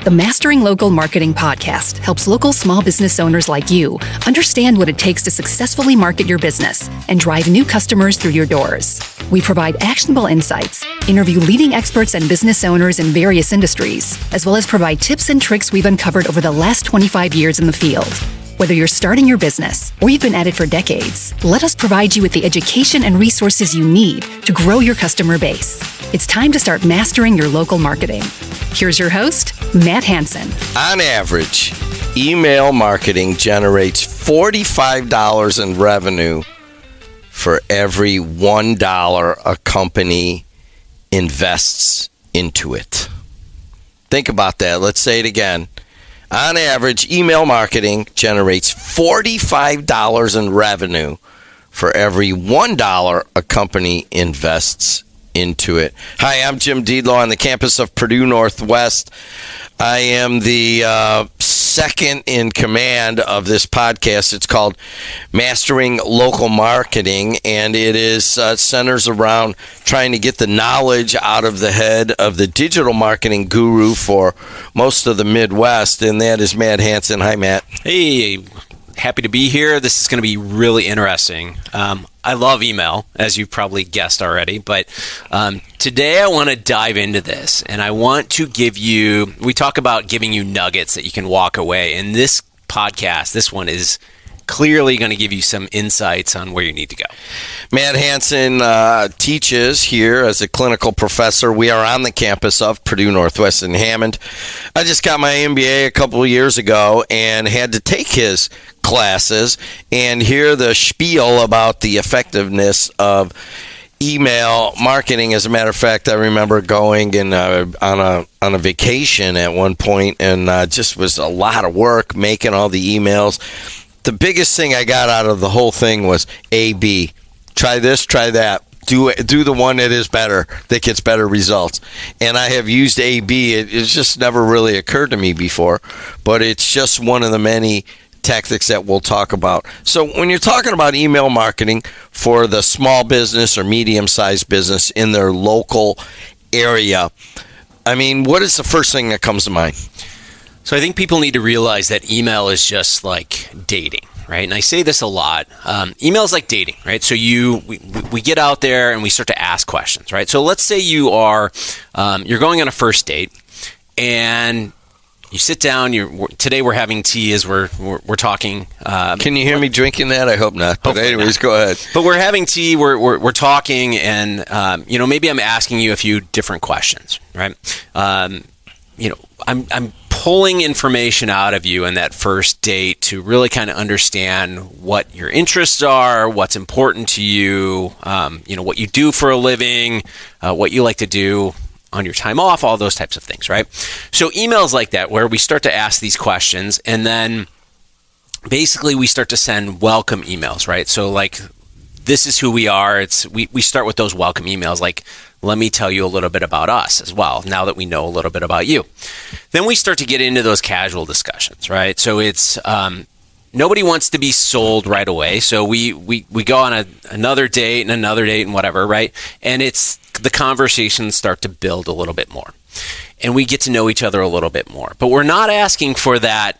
The Mastering Local Marketing podcast helps local small business owners like you understand what it takes to successfully market your business and drive new customers through your doors. We provide actionable insights, interview leading experts and business owners in various industries, as well as provide tips and tricks we've uncovered over the last 25 years in the field. Whether you're starting your business or you've been at it for decades, let us provide you with the education and resources you need to grow your customer base. It's time to start mastering your local marketing. Here's your host, Matt Hanson. On average, email marketing generates $45 in revenue for every $1 a company invests into it. Think about that. Let's say it again. On average, email marketing generates $45 in revenue for every $1 a company invests into it. Hi, I'm Jim Diedlow on the campus of Purdue Northwest. I am the second in command of this podcast. It's called Mastering Local Marketing, and it is centers around trying to get the knowledge out of the head of the digital marketing guru for most of the Midwest, and that is Matt Hanson. Hi, Matt. Hey, happy to be here. This is going to be really interesting. I love email, as you've probably guessed already, but today I want to dive into this, and I want to we talk about giving you nuggets that you can walk away, and this podcast, this one is clearly going to give you some insights on where you need to go. Matt Hanson teaches here as a clinical professor. We are on the campus of Purdue Northwest in Hammond. I just got my MBA a couple of years ago and had to take his classes and hear the spiel about the effectiveness of email marketing. As a matter of fact, I remember going on a vacation at one point, and just was a lot of work making all the emails. The biggest thing I got out of the whole thing was A/B. Try this, try that. Do the one that is better, that gets better results. And I have used A/B. It's just never really occurred to me before, but it's just one of the many tactics that we'll talk about. So when you're talking about email marketing for the small business or medium-sized business in their local area, I mean, what is the first thing that comes to mind? So I think people need to realize that email is just like dating, right? And I say this a lot. Email is like dating, right? So we get out there and we start to ask questions, right? So let's say you're going on a first date, and you sit down. Today we're having tea as we're talking. Can you hear me drinking that? I hope not. But anyways, not. Go ahead. But we're having tea. We're talking, and maybe I'm asking you a few different questions, right? I'm pulling information out of you in that first date to really kind of understand what your interests are, what's important to you, what you do for a living, what you like to do on your time off, all those types of things, right? So emails like that, where we start to ask these questions, and then basically we start to send welcome emails, right? So like, this is who we are. We start with those welcome emails, like, let me tell you a little bit about us as well, now that we know a little bit about you. Then we start to get into those casual discussions, right? So it's nobody wants to be sold right away. So we go on another date and whatever, right? And it's the conversations start to build a little bit more. And we get to know each other a little bit more. But we're not asking for that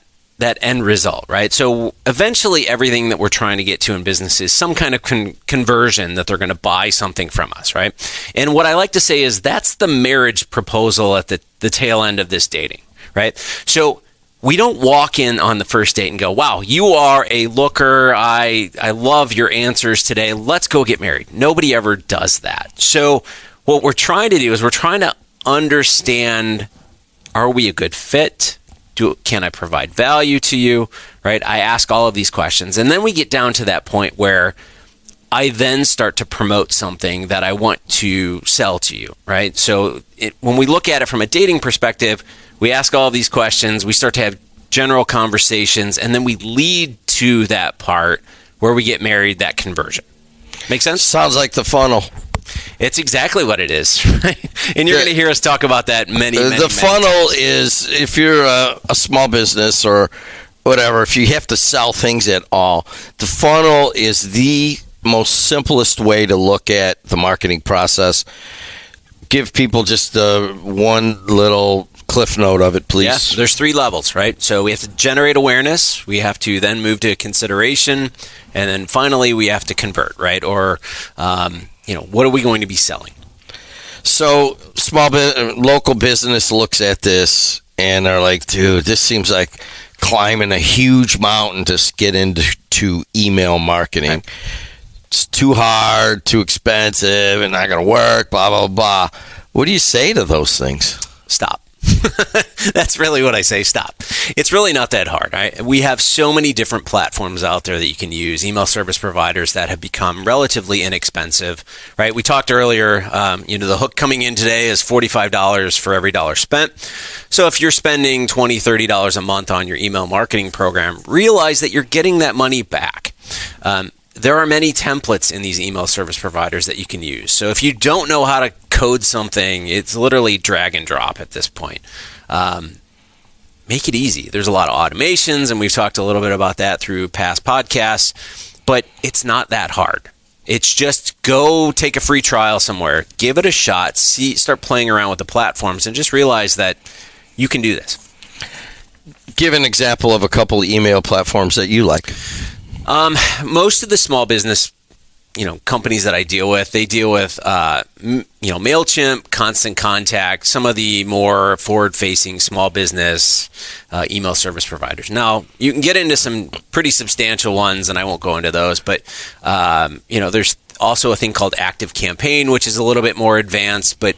end result, right? So eventually everything that we're trying to get to in business is some kind of conversion that they're going to buy something from us, right? And what I like to say is that's the marriage proposal at the tail end of this dating, right? So we don't walk in on the first date and go, wow, you are a looker. I love your answers today. Let's go get married. Nobody ever does that. So what we're trying to do is we're trying to understand, are we a good fit? Can I provide value to you, right? I ask all of these questions. And then we get down to that point where I then start to promote something that I want to sell to you, right? So when we look at it from a dating perspective, we ask all of these questions, we start to have general conversations, and then we lead to that part where we get married, that conversion. Make sense? Sounds like the funnel. It's exactly what it is, right? And you're going to hear us talk about that many The funnel times. is, if you're a small business or whatever, if you have to sell things at all, the funnel is the most simplest way to look at the marketing process. Give people just one little cliff note of it, please. Yeah, there's 3 levels, right? So we have to generate awareness. We have to then move to consideration. And then finally, we have to convert, right? Or, what are we going to be selling? So local business looks at this and they're like, dude, this seems like climbing a huge mountain to get into email marketing. Right. It's too hard, too expensive, and not going to work, blah, blah, blah. What do you say to those things? Stop. That's really what I say. Stop. It's really not that hard. We have so many different platforms out there that you can use, email service providers that have become relatively inexpensive, right? We talked earlier, the hook coming in today is $45 for every dollar spent. So if you're spending $20, $30 a month on your email marketing program, realize that you're getting that money back. There are many templates in these email service providers that you can use. So if you don't know how to code something, it's literally drag and drop at this point. Make it easy. There's a lot of automations, and we've talked a little bit about that through past podcasts, but it's not that hard. It's just go take a free trial somewhere, give it a shot, start playing around with the platforms, and just realize that you can do this. Give an example of a couple of email platforms that you like. Most of the small business, companies that I deal with, they deal with, MailChimp, Constant Contact, some of the more forward-facing small business email service providers. Now, you can get into some pretty substantial ones, and I won't go into those, but, there's also a thing called Active Campaign, which is a little bit more advanced. But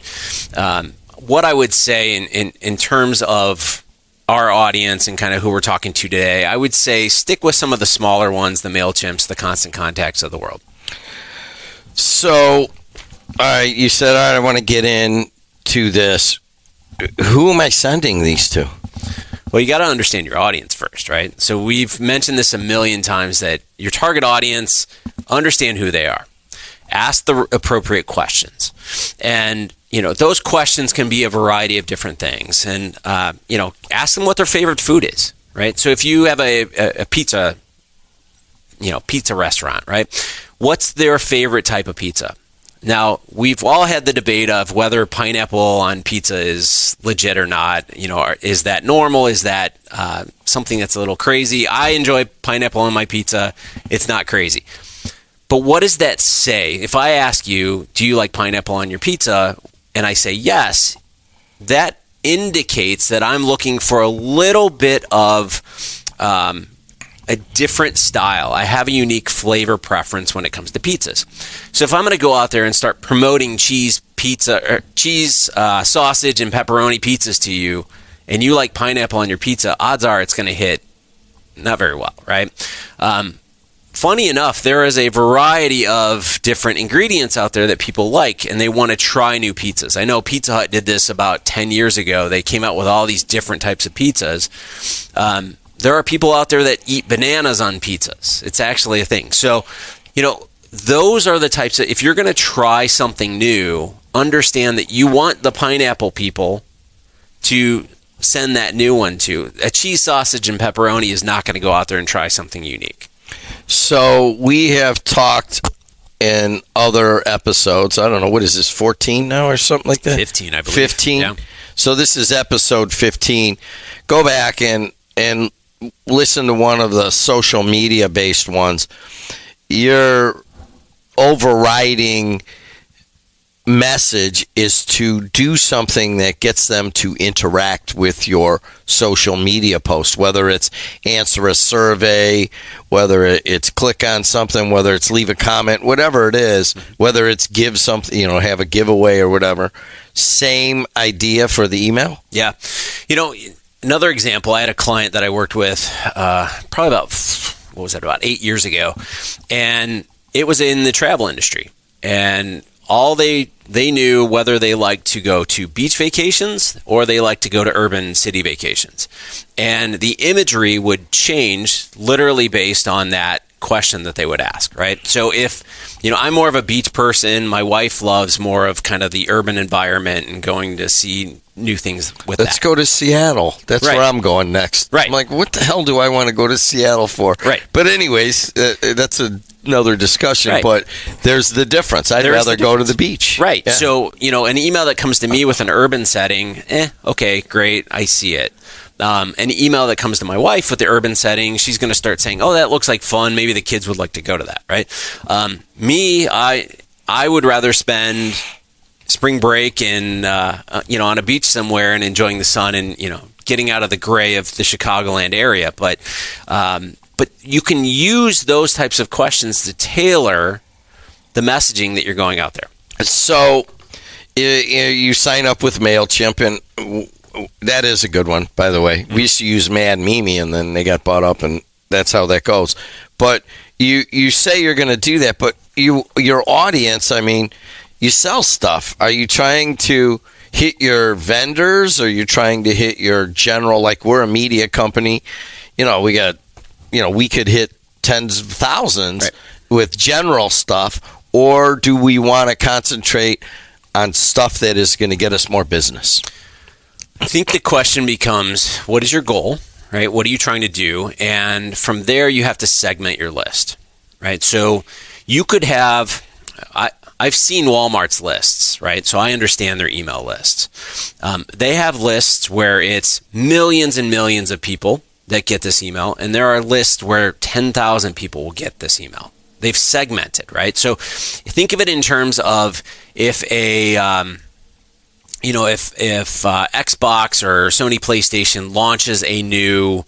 what I would say in terms of our audience and kind of who we're talking to today, I would say stick with some of the smaller ones, the MailChimps, the Constant Contacts of the world. So, all right, you said, all right, I want to get into this. Who am I sending these to? Well, you got to understand your audience first, right? So we've mentioned this a million times that your target audience, understand who they are. Ask the appropriate questions. And those questions can be a variety of different things. And, ask them what their favorite food is, right? So if you have a pizza, pizza restaurant, right? What's their favorite type of pizza? Now, we've all had the debate of whether pineapple on pizza is legit or not. Is that normal? Is that something that's a little crazy? I enjoy pineapple on my pizza. It's not crazy. But what does that say? If I ask you, do you like pineapple on your pizza? And I say yes, that indicates that I'm looking for a little bit of a different style. I have a unique flavor preference when it comes to pizzas. So if I'm going to go out there and start promoting cheese, sausage, and pepperoni pizzas to you, and you like pineapple on your pizza, odds are it's going to hit not very well, right? Funny enough, there is a variety of different ingredients out there that people like, and they want to try new pizzas. I know Pizza Hut did this about 10 years ago. They came out with all these different types of pizzas. There are people out there that eat bananas on pizzas. It's actually a thing. So, those are the types of, if you're going to try something new, understand that you want the pineapple people to send that new one to. A cheese, sausage, and pepperoni is not going to go out there and try something unique. So we have talked in other episodes, I don't know, what is this, 14 now or something like that? 15, I believe. 15? Yeah. So this is episode 15. Go back and listen to one of the social media-based ones. Your overriding message is to do something that gets them to interact with your social media post, whether it's answer a survey, whether it's click on something, whether it's leave a comment, whatever it is, whether it's give something, have a giveaway or whatever. Same idea for the email? Yeah. Another example, I had a client that I worked with probably about 8 years ago, and it was in the travel industry. And all they knew whether they liked to go to beach vacations or they liked to go to urban city vacations. And the imagery would change literally based on that question that they would ask, right? So if, I'm more of a beach person, my wife loves more of kind of the urban environment and going to see new things with Let's go to Seattle. That's right. Where I'm going next. Right. I'm like, what the hell do I want to go to Seattle for? Right. But anyways, that's a another discussion, Right. but there's the difference. I'd rather go to the beach. Right. Yeah. So, an email that comes to me with an urban setting, okay, great, I see it. An email that comes to my wife with the urban setting, she's going to start saying, oh, that looks like fun. Maybe the kids would like to go to that, right? I would rather spend spring break in, on a beach somewhere and enjoying the sun and, getting out of the gray of the Chicagoland area. But you can use those types of questions to tailor the messaging that you're going out there. So you sign up with MailChimp, and that is a good one, by the way. We used to use Mad Mimi, and then they got bought up, and that's how that goes. But you say you're going to do that, but your audience, I mean, you sell stuff. Are you trying to hit your vendors, or you're trying to hit your general, like we're a media company, we got, we could hit tens of thousands with general stuff, or do we want to concentrate on stuff that is going to get us more business? I think the question becomes, what is your goal, right? What are you trying to do? And from there, you have to segment your list, right? So you could have, I've seen Walmart's lists, right? So I understand their email lists. They have lists where it's millions and millions of people that get this email, and there are lists where 10,000 people will get this email. They've segmented, right? So think of it in terms of if Xbox or Sony PlayStation launches a new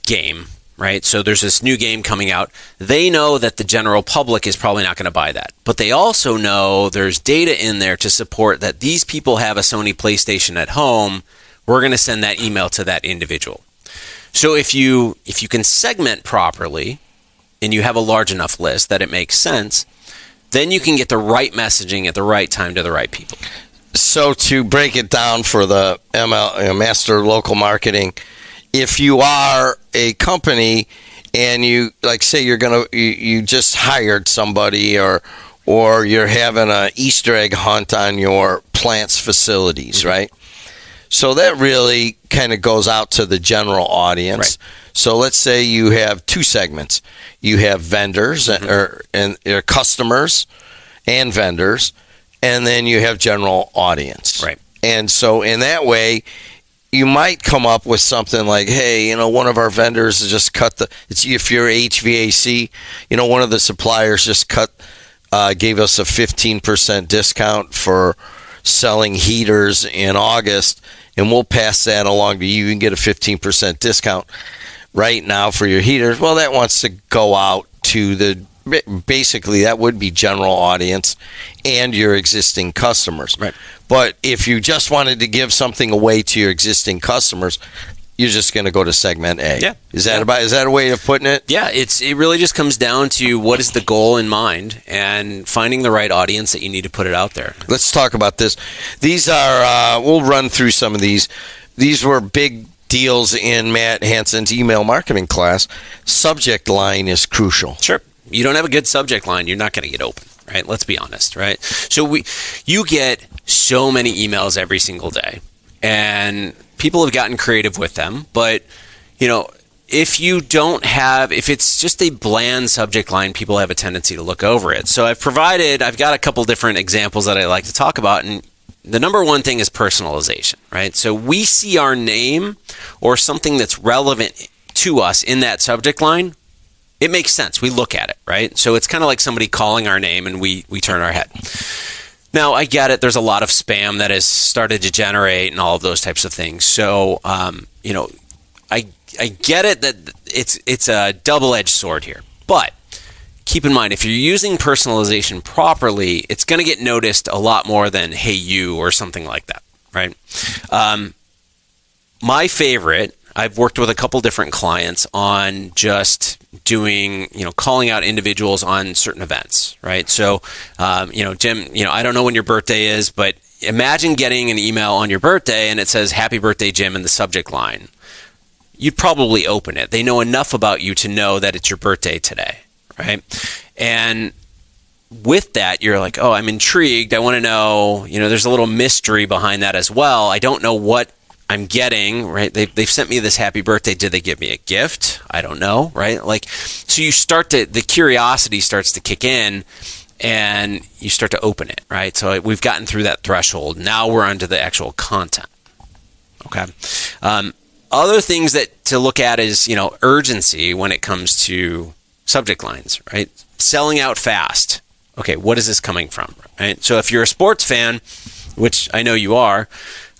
game, right? So there's this new game coming out. They know that the general public is probably not going to buy that. But they also know there's data in there to support that these people have a Sony PlayStation at home. We're going to send that email to that individual. So if you can segment properly and you have a large enough list that it makes sense, then you can get the right messaging at the right time to the right people. So to break it down for the Master Local Marketing, if you are a company and you, like, say you just hired somebody, or you're having an Easter egg hunt on your plant's facilities, mm-hmm. right? So that really kind of goes out to the general audience. Right. So let's say you have two segments. You have vendors, mm-hmm. and customers and vendors, and then you have general audience. Right. And so in that way, you might come up with something like, hey, one of our vendors has just cut if you're HVAC, one of the suppliers just gave us a 15% discount for selling heaters in August, and we'll pass that along to you. You can get a 15% discount right now for your heaters. Well, that wants to go out to basically that would be general audience and your existing customers. Right. But if you just wanted to give something away to your existing customers, you're just going to go to segment A. Yeah. Is that a way of putting it? Yeah, it really just comes down to what is the goal in mind and finding the right audience that you need to put it out there. Let's talk about this. These are we'll run through some of these. These were big deals in Matt Hanson's email marketing class. Subject line is crucial. Sure. You don't have a good subject line, you're not going to get open, right? Let's be honest, right? So you get so many emails every single day, and people have gotten creative with them. But, if it's just a bland subject line, people have a tendency to look over it. So I've got a couple different examples that I like to talk about, and the number one thing is personalization, right? So we see our name or something that's relevant to us in that subject line. It makes sense. We look at it, right? So it's kind of like somebody calling our name and we turn our head. Now, I get it. There's a lot of spam that has started to generate and all of those types of things. So, I get it that it's a double-edged sword here. But keep in mind, if you're using personalization properly, it's going to get noticed a lot more than "Hey you" or something like that, right? My favorite, I've worked with a couple different clients on just doing, calling out individuals on certain events, right? So, Jim, I don't know when your birthday is, but imagine getting an email on your birthday and it says, "Happy birthday, Jim," in the subject line. You'd probably open it. They know enough about you to know that it's your birthday today, right? And with that, you're like, oh, I'm intrigued. I want to know, there's a little mystery behind that as well. I don't know what I'm getting, right? They've sent me this happy birthday. Did they give me a gift? I don't know, right? Like, so the curiosity starts to kick in and you start to open it, right? So we've gotten through that threshold. Now we're onto the actual content. Okay. Other things that to look at is, urgency when it comes to subject lines, right? Selling out fast. Okay, what is this coming from, right? So if you're a sports fan, which I know you are,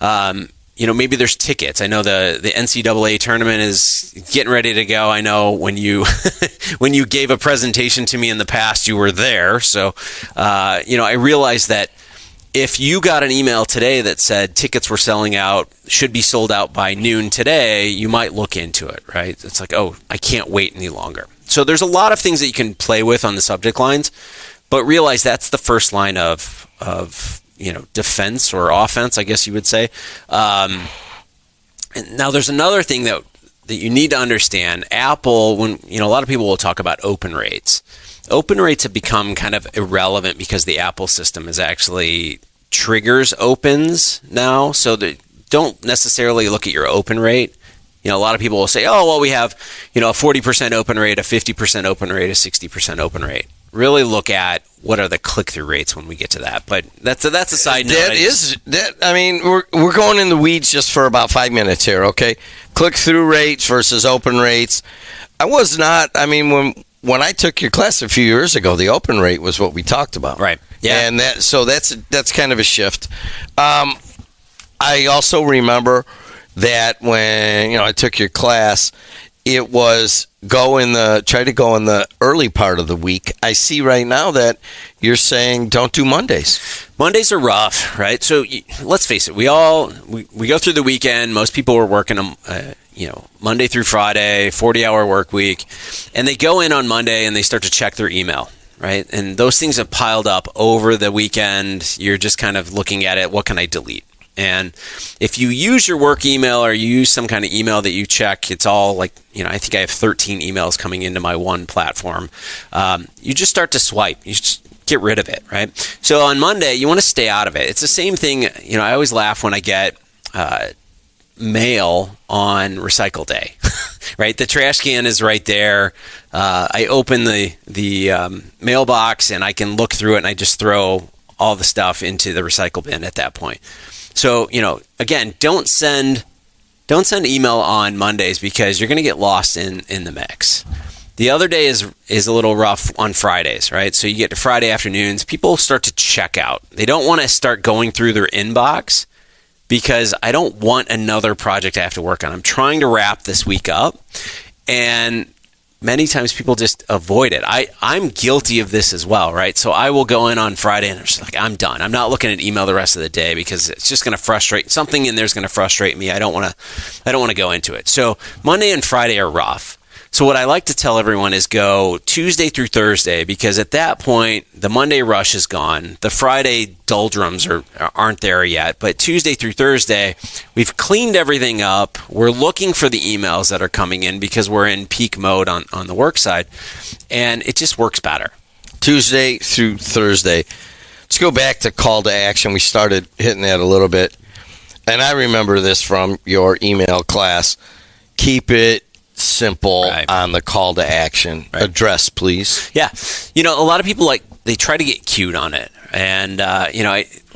maybe there's tickets. I know the NCAA tournament is getting ready to go. I know when you when you gave a presentation to me in the past, you were there. So, I realized that if you got an email today that said tickets were selling out, should be sold out by noon today, you might look into it, right? It's like, oh, I can't wait any longer. So there's a lot of things that you can play with on the subject lines, but realize that's the first line of defense or offense, I guess you would say. And now there's another thing that you need to understand. Apple, when a lot of people will talk about open rates. Open rates have become kind of irrelevant because the Apple system is actually triggers opens now. So don't necessarily look at your open rate. A lot of people will say, oh, well, we have, a 40% open rate, a 50% open rate, a 60% open rate. Really look at what are the click-through rates when we get to that. But that's a side note. We're going in the weeds just for about 5 minutes here, okay? Click-through rates versus open rates. When I took your class a few years ago, the open rate was what we talked about. Right. Yeah. And that's kind of a shift. I also remember that when I took your class, it was try to go in the early part of the week. I see right now that you're saying don't do Mondays. Mondays are rough, right? So let's face it, we go through the weekend. Most people are working Monday through Friday, 40-hour work week, and they go in on Monday and they start to check their email, right? And those things have piled up over the weekend. You're just kind of looking at it. What can I delete? And if you use your work email or you use some kind of email that you check, it's all like, I think I have 13 emails coming into my one platform. You just start to swipe. You just get rid of it, right? So on Monday, you want to stay out of it. It's the same thing. I always laugh when I get mail on recycle day, right? The trash can is right there. I open the mailbox and I can look through it and I just throw all the stuff into the recycle bin at that point. So, again, don't send email on Mondays because you're going to get lost in the mix. The other day is a little rough on Fridays, right? So you get to Friday afternoons, people start to check out. They don't want to start going through their inbox because I don't want another project I have to work on. I'm trying to wrap this week up, and many times people just avoid it. I'm guilty of this as well, right? So I will go in on Friday and I'm just like, I'm done. I'm not looking at email the rest of the day because it's just going to frustrate. Something in there is going to frustrate me. I don't want to go into it. So Monday and Friday are rough. So what I like to tell everyone is go Tuesday through Thursday because at that point, the Monday rush is gone. The Friday doldrums aren't there yet. But Tuesday through Thursday, we've cleaned everything up. We're looking for the emails that are coming in because we're in peak mode on the work side. And it just works better. Tuesday through Thursday. Let's go back to call to action. We started hitting that a little bit. And I remember this from your email class. Keep it simple on the call to action. Right. Address, please. Yeah. A lot of people they try to get cute on it. And,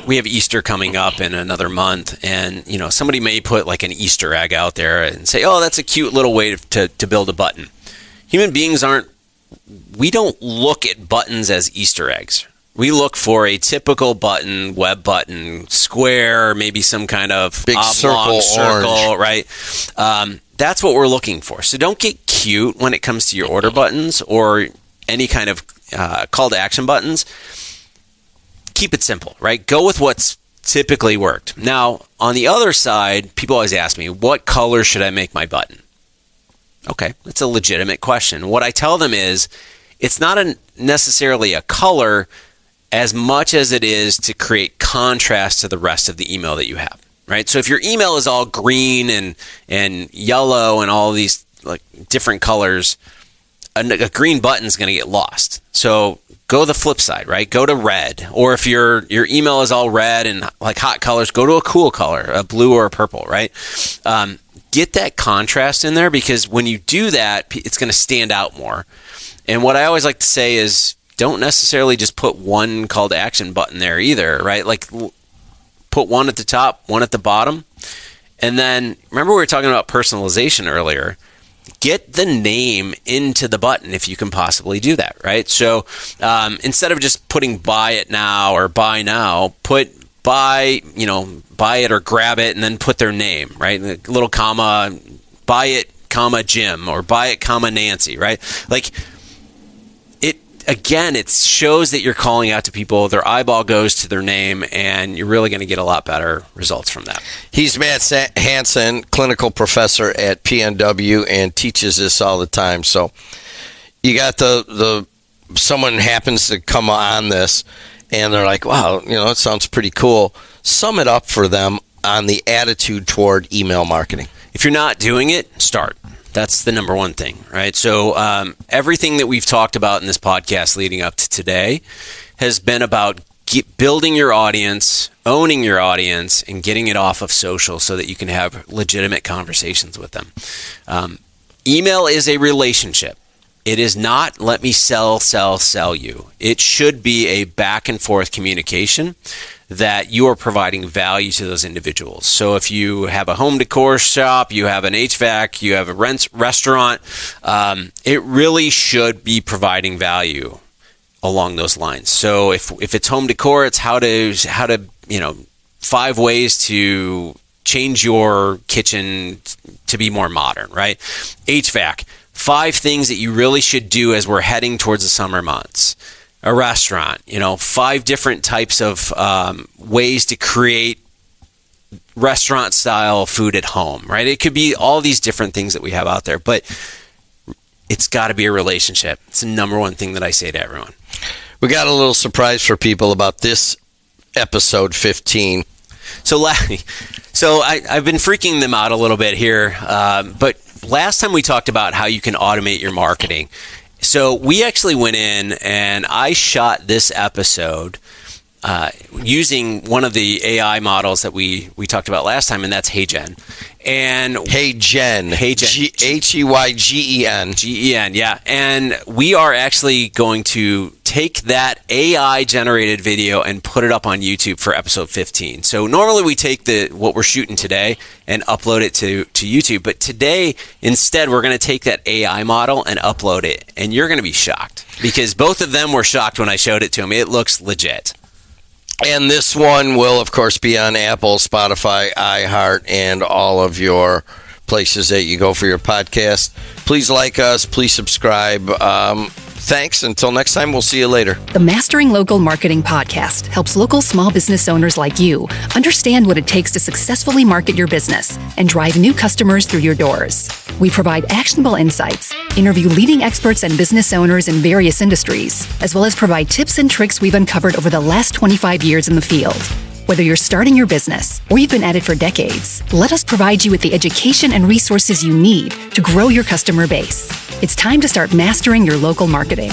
we have Easter coming up in another month. And, somebody may put like an Easter egg out there and say, oh, that's a cute little way to build a button. Human beings we don't look at buttons as Easter eggs. We look for a typical button, web button, square, maybe some kind of big oblong circle, orange. Right? That's what we're looking for. So don't get cute when it comes to your order buttons or any kind of call to action buttons. Keep it simple, right? Go with what's typically worked. Now, on the other side, people always ask me, what color should I make my button? Okay, that's a legitimate question. What I tell them is, it's not necessarily a color as much as it is to create contrast to the rest of the email that you have. Right. So if your email is all green and yellow and all these like different colors, a green button is going to get lost. So go the flip side, right? Go to red. Or if your email is all red and like hot colors, go to a cool color, a blue or a purple, right? Get that contrast in there, because when you do that, it's going to stand out more. And what I always like to say is, don't necessarily just put one call to action button there either, right? Like put one at the top, one at the bottom. And then remember we were talking about personalization earlier. Get the name into the button if you can possibly do that, right? So instead of just putting buy it now or buy now, put buy it or grab it and then put their name, right? A little comma, buy it, comma Jim, or buy it, comma Nancy, right? Like again, it shows that you're calling out to people. Their eyeball goes to their name, and you're really going to get a lot better results from that. He's Matt Hanson, clinical professor at PNW, and teaches this all the time. So you got the someone happens to come on this, and they're like, wow, it sounds pretty cool. Sum it up for them on the attitude toward email marketing. If you're not doing it, start. That's the number one thing, right? So everything that we've talked about in this podcast leading up to today has been about building your audience, owning your audience, and getting it off of social so that you can have legitimate conversations with them. Email is a relationship. It is not let me sell you. It should be a back and forth communication that you are providing value to those individuals. So if you have a home decor shop, you have an HVAC, you have a restaurant, it really should be providing value along those lines. So if it's home decor, it's how to 5 ways to change your kitchen to be more modern, right? HVAC, 5 things that you really should do as we're heading towards the summer months. A restaurant, 5 different types of ways to create restaurant style food at home, right? It could be all these different things that we have out there, but it's got to be a relationship. It's the number one thing that I say to everyone. We got a little surprise for people about this episode 15. So I've been freaking them out a little bit here, but last time we talked about how you can automate your marketing. So we actually went in and I shot this episode using one of the AI models that we talked about last time, and that's HeyGen. And HeyGen. HeyGen. GEN, yeah. And we are actually going to take that AI-generated video and put it up on YouTube for episode 15. So normally we take what we're shooting today and upload it to YouTube. But today, instead, we're going to take that AI model and upload it. And you're going to be shocked, because both of them were shocked when I showed it to them. It looks legit. And this one will, of course, be on Apple, Spotify, iHeart, and all of your places that you go for your podcast. Please like us. Please subscribe. Thanks. Until next time, we'll see you later. The Mastering Local Marketing Podcast helps local small business owners like you understand what it takes to successfully market your business and drive new customers through your doors. We provide actionable insights, interview leading experts and business owners in various industries, as well as provide tips and tricks we've uncovered over the last 25 years in the field. Whether you're starting your business or you've been at it for decades, let us provide you with the education and resources you need to grow your customer base. It's time to start mastering your local marketing.